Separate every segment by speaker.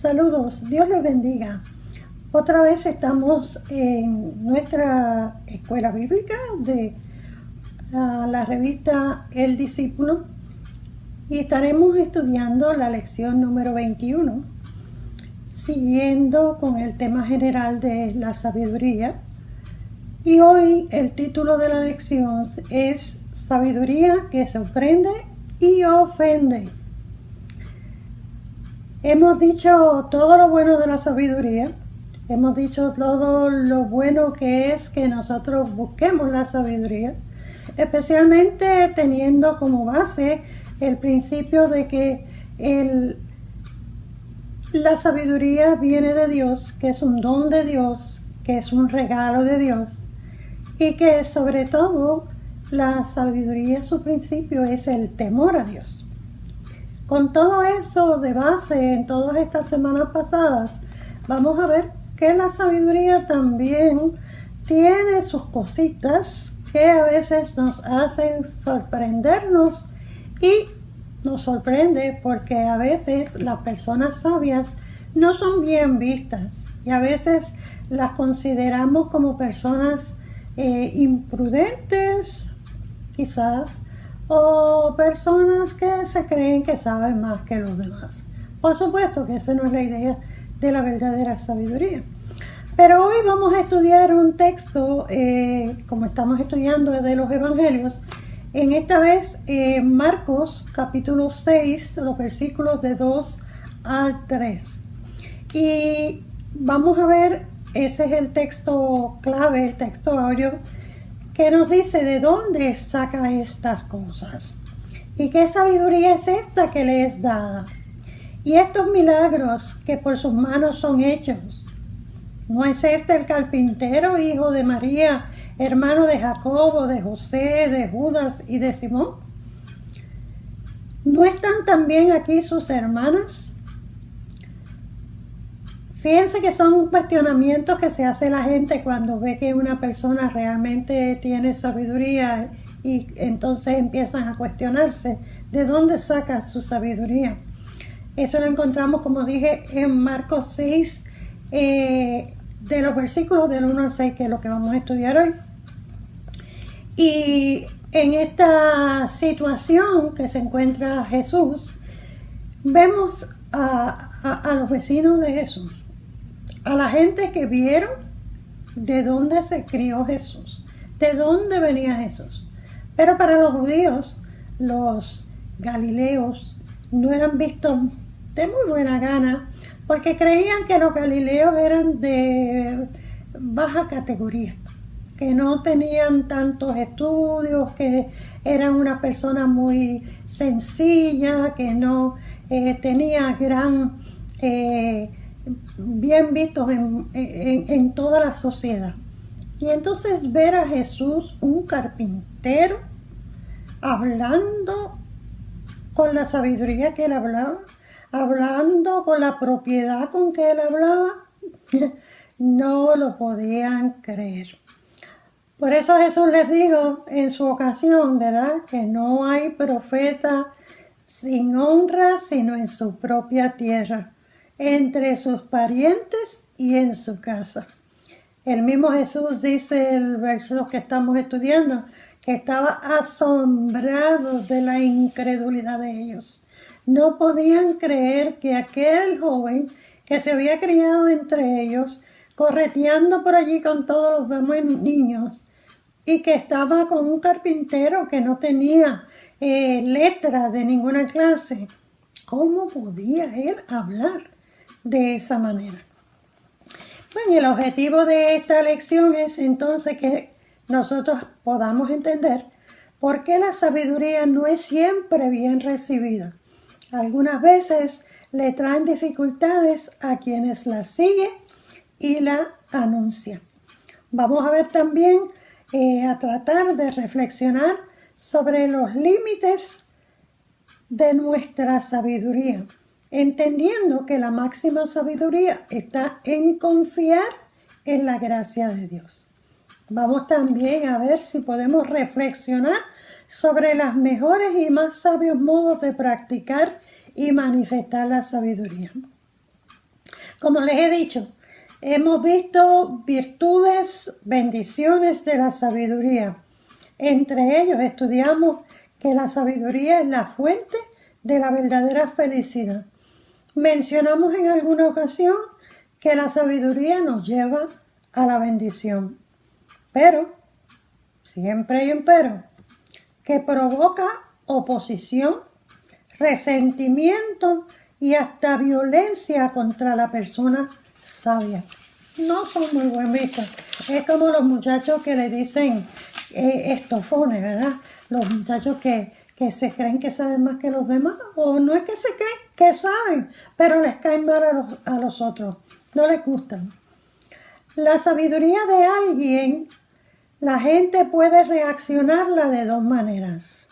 Speaker 1: Saludos, Dios les bendiga. Otra vez estamos en nuestra escuela bíblica de la revista El Discípulo y estaremos estudiando la lección número 21, siguiendo con el tema general de la sabiduría. Y hoy el título de la lección es Sabiduría que sorprende y ofende. Hemos dicho todo lo bueno de la sabiduría, hemos dicho todo lo bueno que es que nosotros busquemos la sabiduría, especialmente teniendo como base el principio de que la sabiduría viene de Dios, que es un don de Dios, que es un regalo de Dios, y que sobre todo la sabiduría, su principio es el temor a Dios. Con todo eso de base en todas estas semanas pasadas, vamos a ver que la sabiduría también tiene sus cositas que a veces nos hacen sorprendernos y nos sorprende porque a veces las personas sabias no son bien vistas y a veces las consideramos como personas imprudentes, quizás, o personas que se creen que saben más que los demás. Por supuesto que esa no es la idea de la verdadera sabiduría. Pero hoy vamos a estudiar un texto, como estamos estudiando de los evangelios, en esta vez Marcos capítulo 6, los versículos de 2 al 3. Y vamos a ver, ese es el texto clave, el texto áureo, que nos dice de dónde saca estas cosas y qué sabiduría es esta que le es dada y estos milagros que por sus manos son hechos. ¿No es este el carpintero, hijo de María, hermano de Jacobo, de José, de Judas y de Simón? ¿No están también aquí sus hermanas? Fíjense que son cuestionamientos que se hace la gente cuando ve que una persona realmente tiene sabiduría y entonces empiezan a cuestionarse de dónde saca su sabiduría. Eso lo encontramos, como dije, en Marcos 6, de los versículos del 1 al 6, que es lo que vamos a estudiar hoy. Y en esta situación que se encuentra Jesús, vemos a los vecinos de Jesús, a la gente que vieron de dónde se crió Jesús, de dónde venía Jesús. Pero para los judíos, los galileos no eran vistos de muy buena gana, porque creían que los galileos eran de baja categoría, que no tenían tantos estudios, que eran una persona muy sencilla, que no tenía gran bien vistos en toda la sociedad. Y entonces ver a Jesús, un carpintero, hablando con la sabiduría que él hablaba, hablando con la propiedad con que él hablaba, no lo podían creer. Por eso Jesús les dijo en su ocasión, ¿verdad?, que no hay profeta sin honra sino en su propia tierra, entre sus parientes y en su casa. El mismo Jesús dice el verso que estamos estudiando, que estaba asombrado de la incredulidad de ellos. No podían creer que aquel joven que se había criado entre ellos, correteando por allí con todos los demás niños, y que estaba con un carpintero que no tenía letra de ninguna clase, ¿cómo podía él hablar de esa manera? Bueno, el objetivo de esta lección es entonces que nosotros podamos entender por qué la sabiduría no es siempre bien recibida. Algunas veces le traen dificultades a quienes la siguen y la anuncian. Vamos a ver también, a tratar de reflexionar sobre los límites de nuestra sabiduría, entendiendo que la máxima sabiduría está en confiar en la gracia de Dios. Vamos también a ver si podemos reflexionar sobre los mejores y más sabios modos de practicar y manifestar la sabiduría. Como les he dicho, hemos visto virtudes, bendiciones de la sabiduría. Entre ellos estudiamos que la sabiduría es la fuente de la verdadera felicidad. Mencionamos en alguna ocasión que la sabiduría nos lleva a la bendición. Pero, siempre hay un pero, que provoca oposición, resentimiento y hasta violencia contra la persona sabia. No son muy buen vistas. Es como los muchachos que le dicen estofones, ¿verdad? Los muchachos que se creen que saben más que los demás, o no es que se creen que saben, pero les caen mal a los otros, no les gustan. La sabiduría de alguien, la gente puede reaccionarla de dos maneras.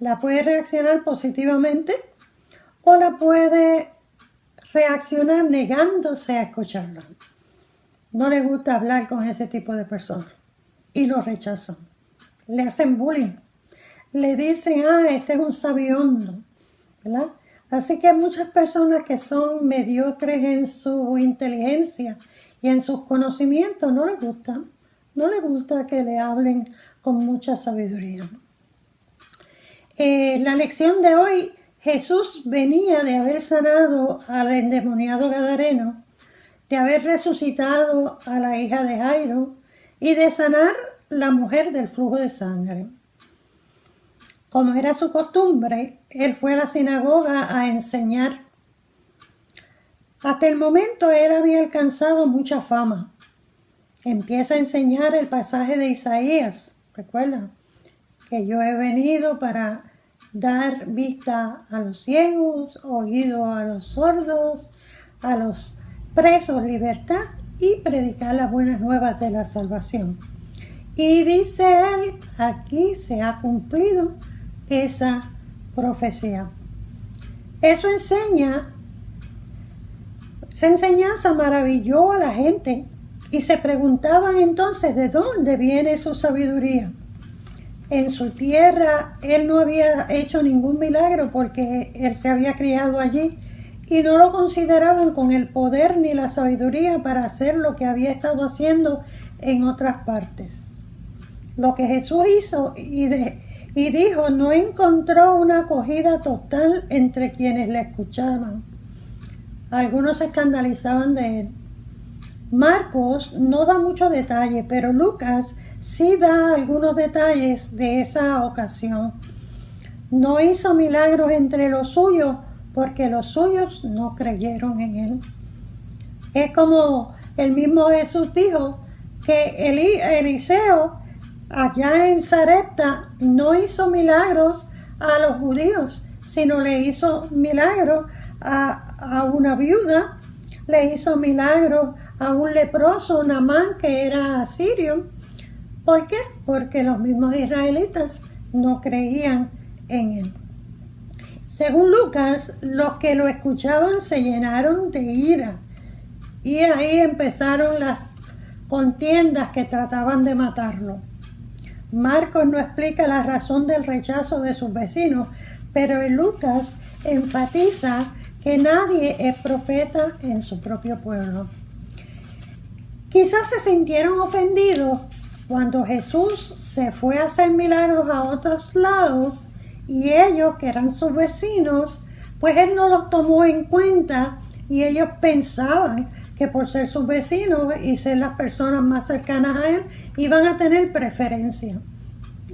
Speaker 1: La puede reaccionar positivamente o la puede reaccionar negándose a escucharla. No les gusta hablar con ese tipo de personas y lo rechazan. Le hacen bullying. Le dicen, este es un sabiondo, ¿verdad? Así que hay muchas personas que son mediocres en su inteligencia y en sus conocimientos. No les gusta que le hablen con mucha sabiduría. La lección de hoy, Jesús venía de haber sanado al endemoniado gadareno, de haber resucitado a la hija de Jairo y de sanar la mujer del flujo de sangre. Como era su costumbre, él fue a la sinagoga a enseñar. Hasta el momento él había alcanzado mucha fama. Empieza a enseñar el pasaje de Isaías. ¿Recuerdan? Que yo he venido para dar vista a los ciegos, oído a los sordos, a los presos libertad y predicar las buenas nuevas de la salvación. Y dice él, aquí se ha cumplido esa profecía. Esa enseñanza maravilló a la gente y se preguntaban entonces de dónde viene su sabiduría. En su tierra él no había hecho ningún milagro porque él se había criado allí y no lo consideraban con el poder ni la sabiduría para hacer lo que había estado haciendo en otras partes. Lo que Jesús hizo y dijo, no encontró una acogida total entre quienes le escuchaban. Algunos se escandalizaban de él. Marcos no da mucho detalle, pero Lucas sí da algunos detalles de esa ocasión. No hizo milagros entre los suyos porque los suyos no creyeron en él. Es como el mismo Jesús dijo que Eliseo allá en Sarepta no hizo milagros a los judíos, sino le hizo milagros a una viuda, le hizo milagros a un leproso, Naamán, que era asirio. ¿Por qué? Porque los mismos israelitas no creían en él. Según Lucas, los que lo escuchaban se llenaron de ira y ahí empezaron las contiendas que trataban de matarlo. Marcos no explica la razón del rechazo de sus vecinos, pero en Lucas enfatiza que nadie es profeta en su propio pueblo. Quizás se sintieron ofendidos cuando Jesús se fue a hacer milagros a otros lados y ellos, que eran sus vecinos, pues él no los tomó en cuenta y ellos pensaban que por ser sus vecinos y ser las personas más cercanas a él, iban a tener preferencia.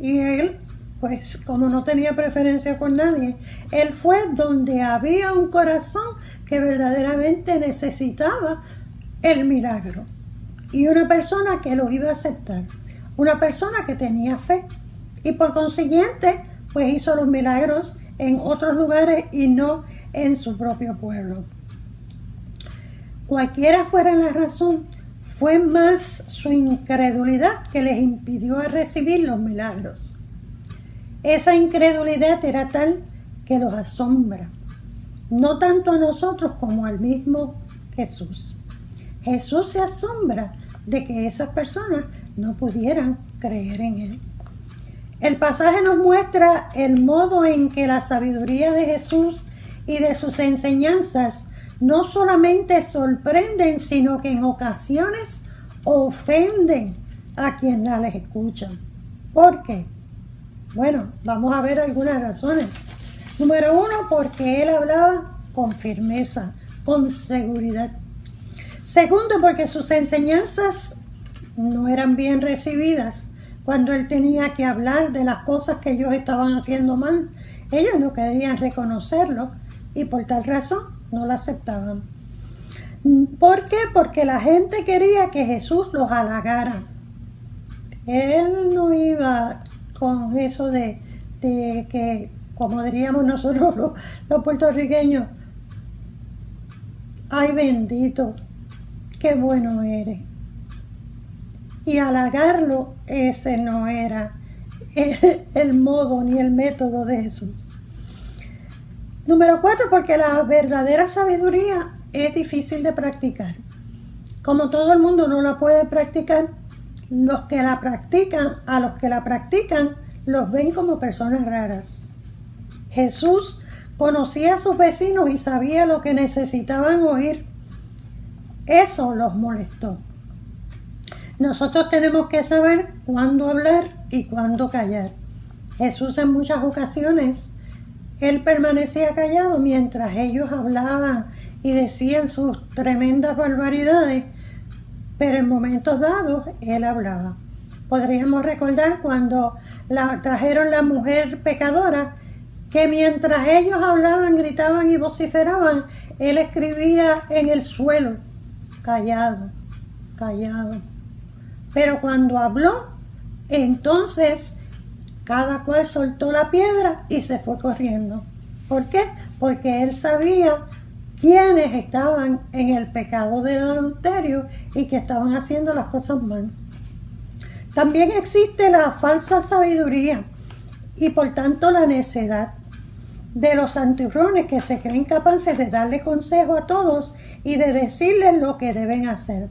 Speaker 1: Y él, pues como no tenía preferencia con nadie, él fue donde había un corazón que verdaderamente necesitaba el milagro. Y una persona que lo iba a aceptar, una persona que tenía fe. Y por consiguiente, pues hizo los milagros en otros lugares y no en su propio pueblo. Cualquiera fuera la razón, fue más su incredulidad que les impidió recibir los milagros. Esa incredulidad era tal que los asombra, no tanto a nosotros como al mismo Jesús. Jesús se asombra de que esas personas no pudieran creer en él. El pasaje nos muestra el modo en que la sabiduría de Jesús y de sus enseñanzas no solamente sorprenden, sino que en ocasiones ofenden a quienes les escuchan. ¿Por qué? Bueno, vamos a ver algunas razones. Número uno, porque él hablaba con firmeza, con seguridad. Segundo, porque sus enseñanzas no eran bien recibidas. Cuando él tenía que hablar de las cosas que ellos estaban haciendo mal, ellos no querían reconocerlo y por tal razón no lo aceptaban. ¿Por qué? Porque la gente quería que Jesús los halagara. Él no iba con eso de que, como diríamos nosotros los puertorriqueños, ay bendito, qué bueno eres. Y halagarlo, ese no era el modo ni el método de Jesús. Número 4, porque la verdadera sabiduría es difícil de practicar. Como todo el mundo no la puede practicar, los que la practican, a los que la practican, los ven como personas raras. Jesús conocía a sus vecinos y sabía lo que necesitaban oír. Eso los molestó. Nosotros tenemos que saber cuándo hablar y cuándo callar. Jesús en muchas ocasiones, él permanecía callado mientras ellos hablaban y decían sus tremendas barbaridades, pero en momentos dados él hablaba. Podríamos recordar cuando trajeron la mujer pecadora, que mientras ellos hablaban, gritaban y vociferaban, él escribía en el suelo, callado, callado. Pero cuando habló, entonces cada cual soltó la piedra y se fue corriendo. ¿Por qué? Porque él sabía quiénes estaban en el pecado del adulterio y que estaban haciendo las cosas mal. También existe la falsa sabiduría y por tanto la necedad de los santurrones que se creen capaces de darle consejo a todos y de decirles lo que deben hacer,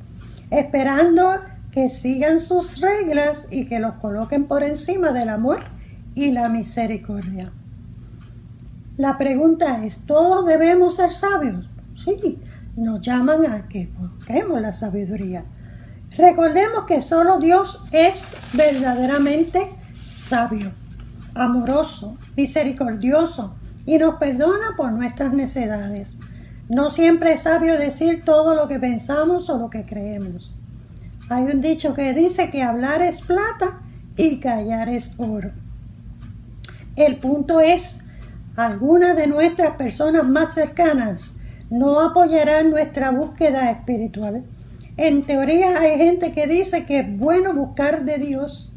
Speaker 1: esperando que sigan sus reglas y que los coloquen por encima del amor y la misericordia. La pregunta es, ¿todos debemos ser sabios? Sí, nos llaman a que busquemos la sabiduría. Recordemos que solo Dios es verdaderamente sabio, amoroso, misericordioso y nos perdona por nuestras necedades. No siempre es sabio decir todo lo que pensamos o lo que creemos. Hay un dicho que dice que hablar es plata y callar es oro. El punto es, algunas de nuestras personas más cercanas no apoyarán nuestra búsqueda espiritual. En teoría hay gente que dice que es bueno buscar de Dios.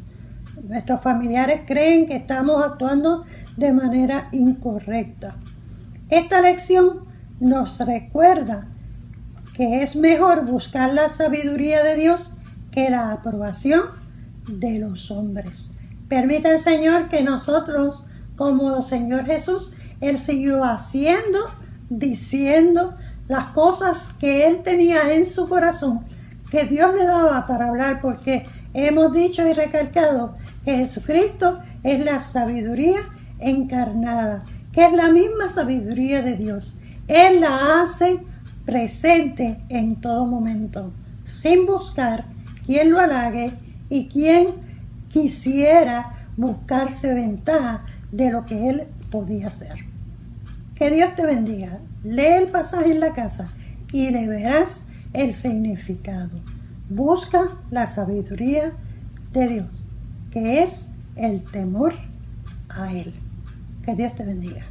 Speaker 1: Nuestros familiares creen que estamos actuando de manera incorrecta. Esta lección nos recuerda que es mejor buscar la sabiduría de Dios que la aprobación de los hombres. Permita el Señor que nosotros, como el Señor Jesús, Él siguió haciendo, diciendo las cosas que Él tenía en su corazón, que Dios le daba para hablar, porque hemos dicho y recalcado que Jesucristo es la sabiduría encarnada, que es la misma sabiduría de Dios. Él la hace presente en todo momento, sin buscar quien lo halague y quien quisiera buscarse ventaja de lo que Él podía hacer. Que Dios te bendiga. Lee el pasaje en la casa y le verás el significado. Busca la sabiduría de Dios, que es el temor a Él. Que Dios te bendiga.